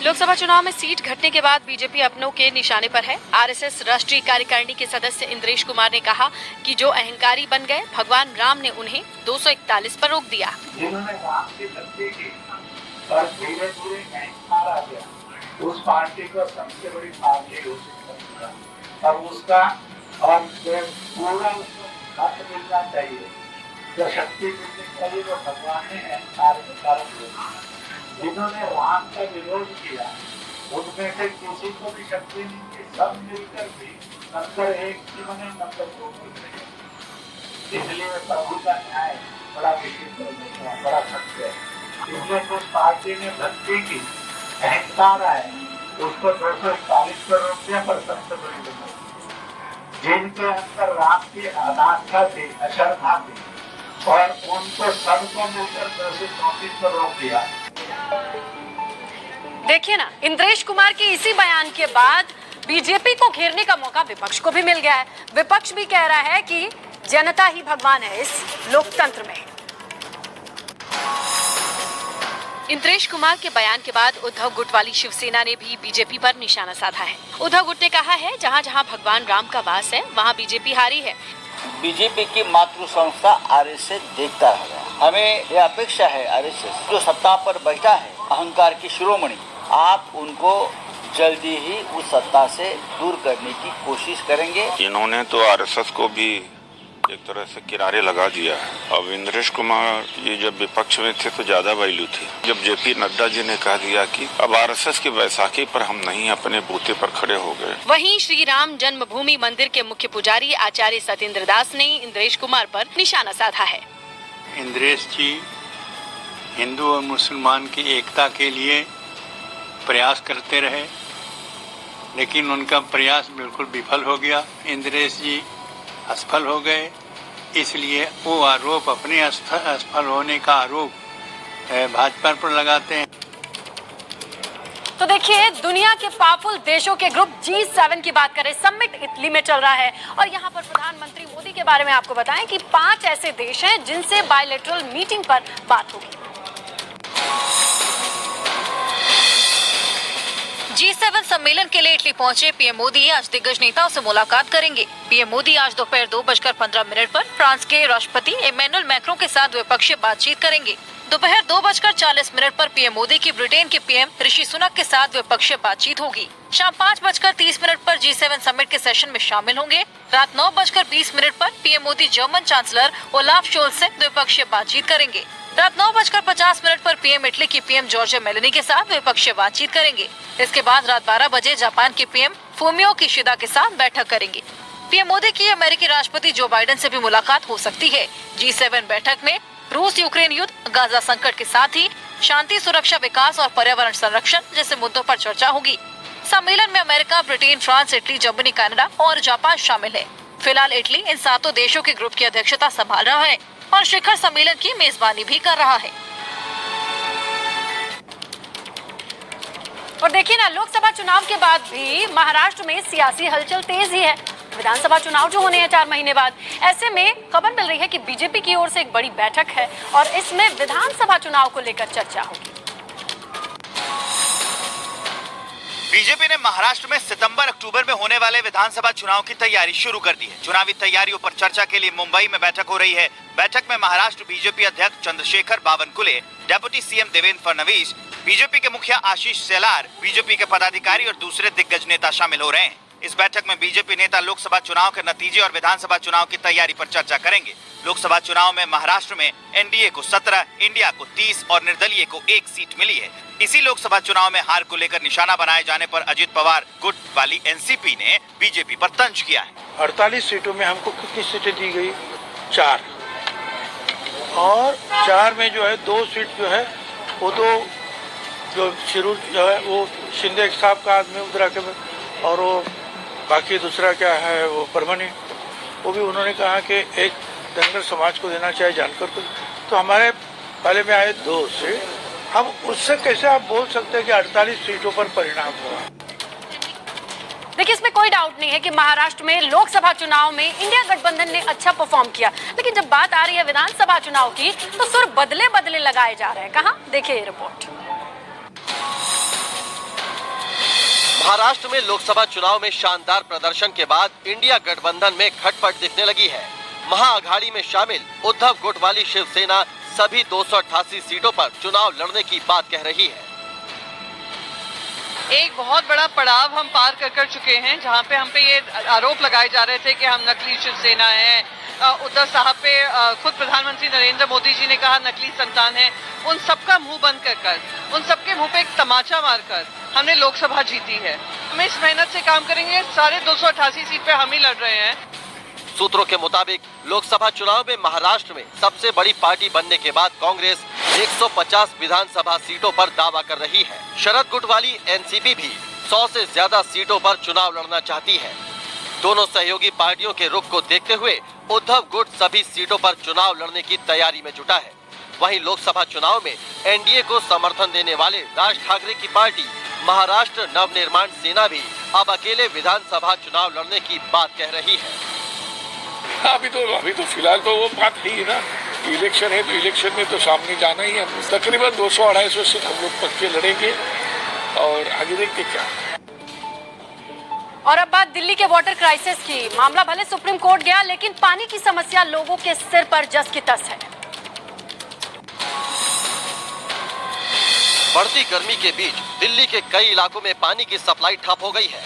लोकसभा चुनाव में सीट घटने के बाद बीजेपी अपनों के निशाने पर है। आरएसएस राष्ट्रीय कार्यकारिणी के सदस्य इंद्रेश कुमार ने कहा कि जो अहंकारी बन गए, भगवान राम ने उन्हें 241 पर रोक दिया। जिन्होंने राम की भक्ति की और धीरे-धीरे अहंकार आ गया, उस पार्टी को सबसे बड़ी पार्टी घोषित कर दिया। अब उसका और पूरा उसको हक मिलना चाहिए। जो शक्ति मिलनी चाहिए वो भगवान ने अहंकार के कारण दिया। जिन्होंने राम का विरोध किया, उनमें से किसी को भी शक्ति नहीं थी, सब मिलकर भी नंबर 1 की बने, नंबर 2 को नहीं। इसलिए प्रभु का न्याय बड़ा विचित्र है, बड़ा सत्य है। इसलिए जिस पार्टी ने भक्ति की, अहंकार आए, उसको 241 पर रोक दिया। पर सबसे बड़ी बात, जिनके अंदर राम की अनास्था थी, अश्रद्धा थी, और उनको सबको मिलकर 234 पर रोक दिया। देखिए ना, इंद्रेश कुमार के इसी बयान के बाद बीजेपी को घेरने का मौका विपक्ष को भी मिल गया है। विपक्ष भी कह रहा है कि जनता ही भगवान है इस लोकतंत्र में। इंद्रेश कुमार के बयान के बाद उद्धव गुट वाली शिवसेना ने भी बीजेपी पर निशाना साधा है। उद्धव गुट ने कहा है, जहां जहां भगवान राम का वास है, वहां बीजेपी हारी है। बीजेपी की मातृ संस्था आरएसएस देखता है। हमें यह अपेक्षा है, आरएसएस जो सत्ता पर बैठा है, अहंकार की शिरोमणि, आप उनको जल्दी ही उस सत्ता से दूर करने की कोशिश करेंगे। इन्होंने तो आरएसएस को भी एक तरह से किनारे लगा दिया है। अब इंद्रेश कुमार ये जब विपक्ष में थे तो ज्यादा वैल्यू थी। जब जेपी नड्डा जी ने कह दिया कि अब आरएसएस की बैसाखी पर हम नहीं अपने बूते पर खड़े हो गए। वहीं श्री राम जन्मभूमि मंदिर के मुख्य पुजारी आचार्य सत्येंद्र दास ने इंद्रेश कुमार पर निशाना साधा है। इंद्रेश जी हिंदू और मुसलमान की एकता के लिए प्रयास करते रहे, लेकिन उनका प्रयास बिल्कुल विफल हो गया। इंद्रेश जी असफल हो गए, इसलिए वो आरोप, अपने असफल होने का आरोप भाजपा पर लगाते हैं। तो देखिए, दुनिया के पावरफुल देशों के ग्रुप G7 की बात करें, समिट इटली में चल रहा है और यहाँ पर प्रधानमंत्री मोदी के बारे में आपको बताएं कि 5 ऐसे देश हैं जिनसे बायलैटरल मीटिंग पर बात होगी। G7 सम्मेलन के लिए इटली पहुंचे पीएम मोदी आज दिग्गज नेताओं से मुलाकात करेंगे। पीएम मोदी आज दोपहर 2:15 पर फ्रांस के राष्ट्रपति इमैनुअल मैक्रों के साथ द्विपक्षीय बातचीत करेंगे। दोपहर 2:40 पर पीएम मोदी की ब्रिटेन के पीएम ऋषि सुनक के साथ द्विपक्षीय बातचीत होगी। शाम 5:30 पर G7 समिट के सेशन में शामिल होंगे। रात 9:20 पर PM Modi German chancellor Olaf Scholz से द्विपक्षीय बातचीत करेंगे। रात 9:50 पर पीएम इटली की पीएम जॉर्जिया मेलोनी के साथ द्विपक्षीय बातचीत करेंगे। इसके बाद रात 12 बजे जापान के पीएम फूमियो किशिदा के साथ बैठक करेंगे। पीएम मोदी की अमेरिकी राष्ट्रपति जो बाइडेन से भी मुलाकात हो सकती है। G7 बैठक में रूस यूक्रेन युद्ध, गाजा संकट के साथ ही शांति, सुरक्षा, विकास और पर्यावरण संरक्षण जैसे मुद्दों पर चर्चा होगी। सम्मेलन में America, Britain, France, Italy, Germany, Canada और जापान शामिल है। फिलहाल इटली इन 7 देशों के ग्रुप की अध्यक्षता संभाल रहा है और शिखर सम्मेलन की मेजबानी भी कर रहा है। और देखिए ना, लोकसभा चुनाव के बाद भी महाराष्ट्र में सियासी हलचल तेज ही है। विधानसभा चुनाव जो होने हैं 4 महीने बाद, ऐसे में खबर मिल रही है कि बीजेपी की ओर से एक बड़ी बैठक है और इसमें विधानसभा चुनाव को लेकर चर्चा होगी। बीजेपी ने महाराष्ट्र में सितंबर-अक्टूबर में होने वाले विधानसभा चुनाव की तैयारी शुरू कर दी है। चुनावी तैयारियों पर चर्चा के लिए मुंबई में बैठक हो रही है। बैठक में महाराष्ट्र बीजेपी अध्यक्ष Chandrashekhar Bawankule, deputy CM Devendra Fadnavis, BJP के मुखिया आशीष शेलार, बीजेपी के पदाधिकारी और दूसरे दिग्गज नेता शामिल हो रहे हैं। इस बैठक में बीजेपी नेता लोकसभा चुनाव के नतीजे और विधानसभा चुनाव की तैयारी पर चर्चा करेंगे। लोकसभा चुनाव में महाराष्ट्र में एनडीए को 17, इंडिया को 30 और निर्दलीय को 1 सीट मिली है। इसी लोकसभा चुनाव में हार को लेकर निशाना बनाए जाने पर अजित पवार गुट वाली एनसीपी ने बीजेपी पर तंज किया है। 48 सीटों में हमको कितनी सीटें दी गई? 4, और 4 में जो है 2 सीट जो है वो तो जो शिरूर जो है वो शिंदे साहब का आदमी उधर के में, और वो बाकी दूसरा क्या है वो परमानी, वो भी उन्होंने कहा कि एक धनगर समाज को देना चाहिए जानकर को। तो हमारे पहले में आए 2 सीट, अब उससे कैसे आप बोल सकते हैं कि 48 सीटों पर परिणाम हुआ? देखिए, इसमें कोई डाउट नहीं है कि महाराष्ट्र में लोकसभा चुनाव में इंडिया गठबंधन ने अच्छा परफॉर्म किया, लेकिन जब बात आ रही है विधानसभा चुनाव की तो सुर बदले बदले लगाए जा रहे हैं। कहाँ, देखिए ये रिपोर्ट। महाराष्ट्र में लोकसभा चुनाव में शानदार प्रदर्शन के बाद इंडिया गठबंधन में खटपट दिखने लगी है। महाअघाड़ी में शामिल उद्धव गुट वाली शिवसेना सभी 288 सीटों पर चुनाव लड़ने की बात कह रही है। एक बहुत बड़ा पड़ाव हम पार कर चुके हैं, जहां पे हम पे ये आरोप लगाए जा रहे थे कि हम नकली शिवसेना है। उद्धव साहब पे खुद प्रधानमंत्री नरेंद्र मोदी जी ने कहा नकली संतान है। उन सबका मुंह बंद कर उन सबके मुंह पे एक तमाचा मारकर हमने लोकसभा जीती है। हम इस मेहनत से काम करेंगे, सारे 288 सीट पे हम ही लड़ रहे हैं। सूत्रों के मुताबिक लोकसभा चुनाव में महाराष्ट्र में सबसे बड़ी पार्टी बनने के बाद कांग्रेस 150 विधानसभा सीटों पर दावा कर रही है। शरद गुट वाली एनसीपी भी 100 से ज्यादा सीटों पर चुनाव लड़ना चाहती है। दोनों सहयोगी पार्टियों के रुख को देखते हुए उद्धव गुट सभी सीटों पर चुनाव लड़ने की तैयारी में जुटा है। वहीं लोकसभा चुनाव में एनडीए को समर्थन देने वाले राज ठाकरे की पार्टी महाराष्ट्र नवनिर्माण सेना भी अब अकेले विधानसभा चुनाव लड़ने की बात कह रही है। अभी तो फिलहाल तो वो बात है ही ना, इलेक्शन है तो इलेक्शन में तो सामने जाना ही है। तकरीबन 200-250 सीट हम लोग पक्के लड़ेंगे और आगे देखते क्या। और अब बात दिल्ली के वाटर क्राइसिस की। मामला भले सुप्रीम कोर्ट गया, लेकिन पानी की समस्या लोगों के सिर पर जस की तस है। बढ़ती गर्मी के बीच दिल्ली के कई इलाकों में पानी की सप्लाई ठप हो गई है।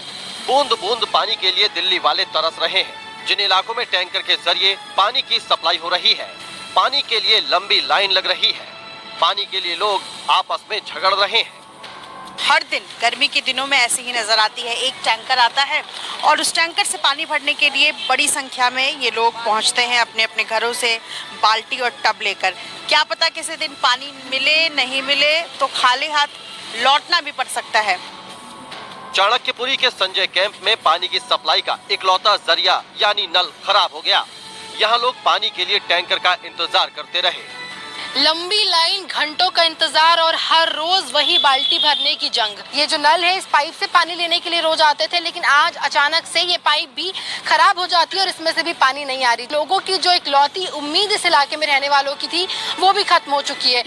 बूंद बूंद पानी के लिए दिल्ली वाले तरस रहे हैं। जिन इलाकों में टैंकर के जरिए पानी की सप्लाई हो रही है, पानी के लिए लंबी लाइन लग रही है। पानी के लिए लोग आपस में झगड़ रहे हैं। हर दिन गर्मी के दिनों में ऐसे ही नजर आती है। एक टैंकर आता है और उस टैंकर से पानी भरने के लिए बड़ी संख्या में ये लोग पहुंचते हैं अपने अपने घरों से बाल्टी और टब लेकर। क्या पता किसी दिन पानी मिले नहीं मिले तो खाली हाथ लौटना भी पड़ सकता है। चाणक्यपुरी के संजय कैंप में पानी की सप्लाई का इकलौता जरिया यानी नल खराब हो गया। यहाँ लोग पानी के लिए टैंकर का इंतजार करते रहे। लंबी लाइन, घंटों का इंतजार और हर रोज वही बाल्टी भरने की जंग। ये जो नल है, इस पाइप से पानी लेने के लिए रोज आते थे, लेकिन आज अचानक से ये पाइप भी खराब हो जाती है और इसमें से भी पानी नहीं आ रही। लोगों की जो इकलौती उम्मीद इस इलाके में रहने वालों की थी, वो भी खत्म हो चुकी है।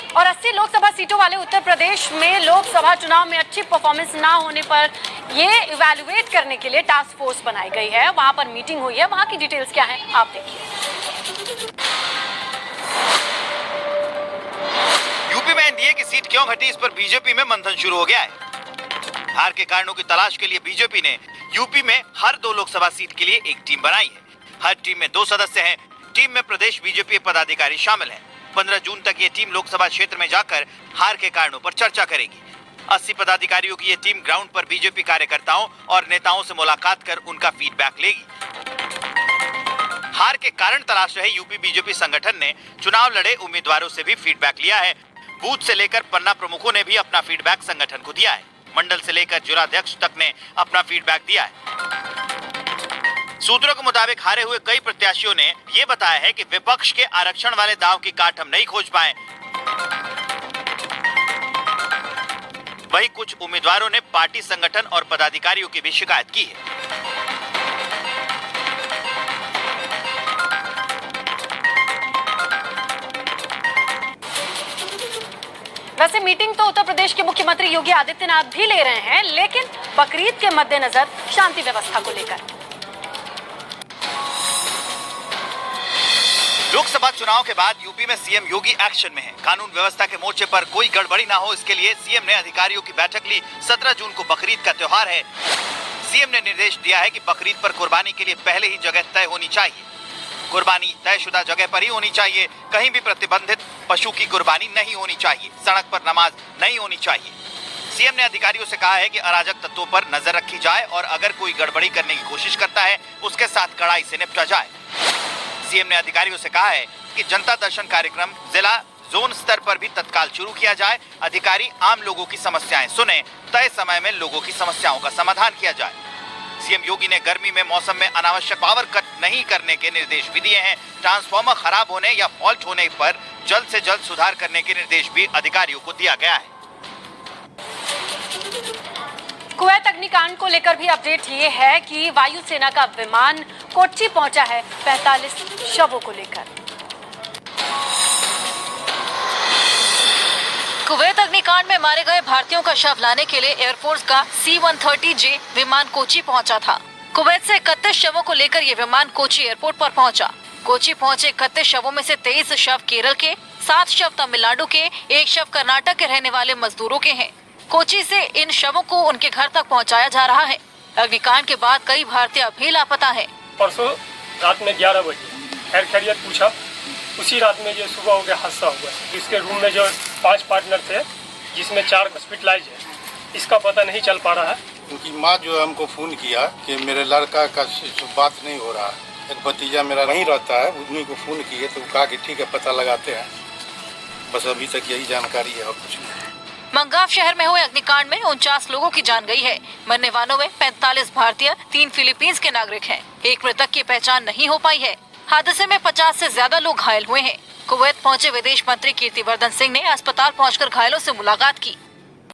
और 80 लोकसभा सीटों वाले उत्तर प्रदेश में लोकसभा चुनाव में अच्छी परफॉर्मेंस ना होने पर ये इवैल्यूएट करने के लिए टास्क फोर्स बनाई गई है। वहां पर मीटिंग हुई है। वहां की डिटेल्स क्या है, आप देखिए। यूपी में एनडीए की सीट क्यों घटी, इस पर बीजेपी में मंथन शुरू हो गया है। हार के कारणों की तलाश के लिए बीजेपी ने यूपी में हर 2 लोकसभा सीट के लिए एक टीम बनाई है। हर टीम में 2 सदस्य हैं। टीम में प्रदेश बीजेपी पदाधिकारी शामिल हैं। 15 जून तक ये टीम लोकसभा क्षेत्र में जाकर हार के कारणों पर चर्चा करेगी। 80 पदाधिकारियों की ये टीम ग्राउंड पर बीजेपी कार्यकर्ताओं और नेताओं से मुलाकात कर उनका फीडबैक लेगी। हार के कारण तलाश रहे यूपी बीजेपी संगठन ने चुनाव लड़े उम्मीदवारों से भी फीडबैक लिया है। बूथ से लेकर पन्ना प्रमुखों ने भी अपना फीडबैक संगठन को दिया है। मंडल से लेकर जिलाध्यक्ष तक ने अपना फीडबैक दिया है। सूत्रों के मुताबिक हारे हुए कई प्रत्याशियों ने ये बताया है कि विपक्ष के आरक्षण वाले दांव की काट हम नहीं खोज पाए। वहीं कुछ उम्मीदवारों ने पार्टी संगठन और पदाधिकारियों की भी शिकायत की है। वैसे मीटिंग तो उत्तर प्रदेश के मुख्यमंत्री योगी आदित्यनाथ भी ले रहे हैं, लेकिन बकरीद के मद्देनजर शांति व्यवस्था को लेकर। लोकसभा चुनाव के बाद यूपी में सीएम योगी एक्शन में है। कानून व्यवस्था के मोर्चे पर कोई गड़बड़ी ना हो, इसके लिए सीएम ने अधिकारियों की बैठक ली। 17 जून को बकरीद का त्योहार है। सीएम ने निर्देश दिया है कि बकरीद पर कुर्बानी के लिए पहले ही जगह तय होनी चाहिए। कुर्बानी तयशुदा जगह पर ही होनी चाहिए। कहीं भी प्रतिबंधित पशु की कुर्बानी नहीं होनी चाहिए। सड़क पर नमाज नहीं होनी चाहिए। सीएम ने अधिकारियों से कहा है कि अराजक तत्वों पर नजर रखी जाए और अगर कोई गड़बड़ी करने की कोशिश करता है उसके साथ कड़ाई से निपटा जाए। सीएम ने अधिकारियों से कहा है कि जनता दर्शन कार्यक्रम जिला जोन स्तर पर भी तत्काल शुरू किया जाए। अधिकारी आम लोगों की समस्याएं सुने, तय समय में लोगों की समस्याओं का समाधान किया जाए। सीएम योगी ने गर्मी में मौसम में अनावश्यक पावर कट नहीं करने के निर्देश भी दिए हैं। ट्रांसफार्मर खराब होने या फॉल्ट होने पर जल्द से जल्द सुधार करने के निर्देश भी अधिकारियों को दिया गया है। कुवैत अग्निकांड को लेकर भी अपडेट ये है कि वायुसेना का विमान कोच्चि पहुंचा है 45 शवों को लेकर। कुवैत अग्निकांड में मारे गए भारतीयों का शव लाने के लिए एयरफोर्स का C-130J विमान कोची पहुंचा था। कुवैत से 31 शवों को लेकर ये विमान कोची एयरपोर्ट पर पहुंचा। कोची पहुंचे 31 शवों में से 23 शव केरल के, 7 शव तमिलनाडु के, 1 शव कर्नाटक के रहने वाले मजदूरों के हैं। कोची से इन शवों को उनके घर तक पहुंचाया जा रहा है। अग्निकांड के बाद कई भारतीय अभी लापता हैं। परसों रात में 11 बजे खैर खैरियत पूछा, उसी रात में ये सुबह हो गया हादसा हुआ। इसके रूम में जो 5 पार्टनर थे, जिसमें 4 हॉस्पिटलाइज है, इसका पता नहीं चल पा रहा है। उनकी माँ जो हमको फ़ोन किया कि मेरे लड़का का बात नहीं हो रहा, एक भतीजा मेरा वहीं रहता है, उन्हीं को फ़ोन किए तो कहा कि ठीक है पता लगाते हैं। बस अभी तक यही जानकारी है और कुछ नहीं। मंगाव शहर में हुए अग्निकांड में 49 लोगों की जान गई है। मरने वालों में 45 भारतीय, 3 फिलीपींस के नागरिक हैं। एक मृतक की पहचान नहीं हो पाई है। हादसे में 50 से ज्यादा लोग घायल हुए हैं। कुवैत पहुंचे विदेश मंत्री कीर्तिवर्धन सिंह ने अस्पताल पहुंचकर घायलों से मुलाकात की।